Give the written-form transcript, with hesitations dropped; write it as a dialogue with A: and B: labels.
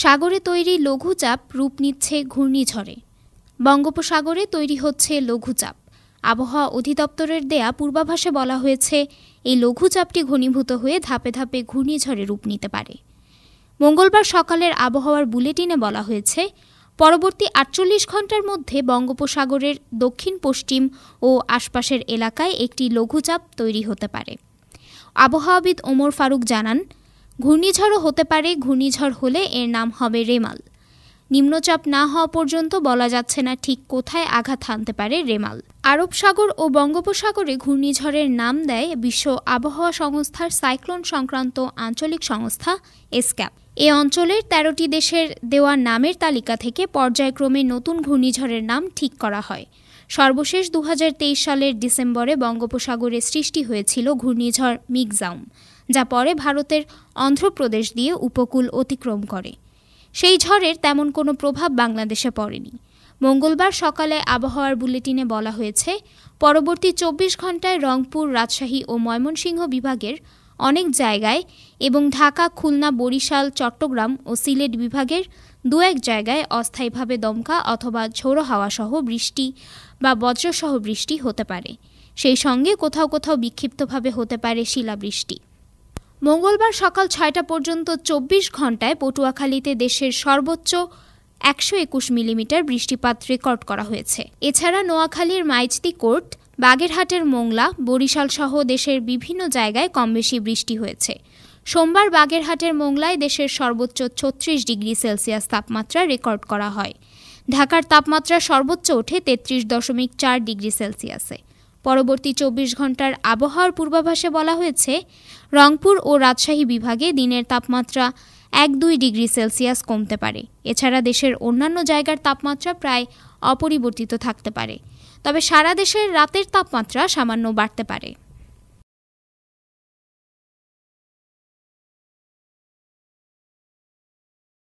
A: সাগরে তৈরি লঘুচাপ রূপ নিচ্ছে ঘূর্ণিঝড়ে। বঙ্গোপসাগরে তৈরি হচ্ছে লঘুচাপ। আবহাওয়া অধিদপ্তরের দেয়া পূর্বাভাসে বলা হয়েছে, এই লঘুচাপটি ঘনীভূত হয়ে ধাপে ধাপে ঘূর্ণিঝড়ে রূপ নিতে পারে। মঙ্গলবার সকালের আবহাওয়ার বুলেটিনে বলা হয়েছে, পরবর্তী ৪৮ ঘণ্টার মধ্যে বঙ্গোপসাগরের দক্ষিণ পশ্চিম ও আশপাশের এলাকায় একটি লঘুচাপ তৈরি হতে পারে। আবহাওয়াবিদ ওমর ফারুক জানান, ঘূর্ণিঝড়ও হতে পারে। ঘূর্ণিঝড় হলে এর নাম হবে রেমাল। নিম্নচাপ না হওয়া পর্যন্ত বলা যাচ্ছে না ঠিক কোথায় আঘাত হানতে পারে রেমাল। আরব সাগর ও বঙ্গোপসাগরে ঘূর্ণিঝড়ের নাম দেয় বিশ্ব আবহাওয়া সংস্থার সাইক্লোন সংক্রান্ত আঞ্চলিক সংস্থা এসক্যাপ। এ অঞ্চলের ১৩টি দেশের দেওয়া নামের তালিকা থেকে পর্যায়ক্রমে নতুন ঘূর্ণিঝড়ের নাম ঠিক করা হয়। সর্বশেষ ২০২৩ সালের ডিসেম্বরে বঙ্গোপসাগরে সৃষ্টি হয়েছিল ঘূর্ণিঝড় মিগজাউম, যা পরে ভারতের অন্ধ্রপ্রদেশ দিয়ে উপকূল অতিক্রম করে। সেই ঝড়ের তেমন কোনো প্রভাব বাংলাদেশে পড়েনি। মঙ্গলবার সকালে আবহাওয়ার বুলেটিনে বলা হয়েছে, পরবর্তী ২৪ ঘণ্টায় রংপুর, রাজশাহী ও ময়মনসিংহ বিভাগের অনেক জায়গায় এবং ঢাকা, খুলনা, বরিশাল, চট্টগ্রাম ও সিলেট বিভাগের দু-এক জায়গায় অস্থায়ীভাবে দমকা অথবা ঝোড়ো হাওয়াসহ বৃষ্টি বা বজ্রসহ বৃষ্টি হতে পারে। সেই সঙ্গে কোথাও কোথাও বিক্ষিপ্তভাবে হতে পারে শিলাবৃষ্টি। মঙ্গলবার সকাল ৬টা পর্যন্ত ২৪ ঘণ্টায় পটুয়াখালীতে দেশের সর্বোচ্চ ১২১ মিলিমিটার বৃষ্টিপাত রেকর্ড করা হয়েছে। এছাড়া নোয়াখালীর মাইজদি কোর্ট, বাগেরহাটের মোংলা, বরিশাল সহ দেশের বিভিন্ন জায়গায় কমবেশি বৃষ্টি হয়েছে। সোমবার বাগেরহাটের মোংলায় দেশের সর্বোচ্চ ৩৬ ডিগ্রি সেলসিয়াস তাপমাত্রা রেকর্ড করা হয়। ঢাকার তাপমাত্রা সর্বোচ্চ ওঠে ৩৩.৪ ডিগ্রি সেলসিয়াসে। পরবর্তী ২৪ ঘণ্টার আবহাওয়ার পূর্বাভাসে বলা হয়েছে, রংপুর ও রাজশাহী বিভাগে দিনের তাপমাত্রা ১-২ ডিগ্রি সেলসিয়াস কমতে পারে। এছাড়া দেশের অন্যান্য জায়গার তাপমাত্রা প্রায় অপরিবর্তিত থাকতে পারে, তবে সারা দেশের রাতের তাপমাত্রা সামান্য বাড়তে পারে।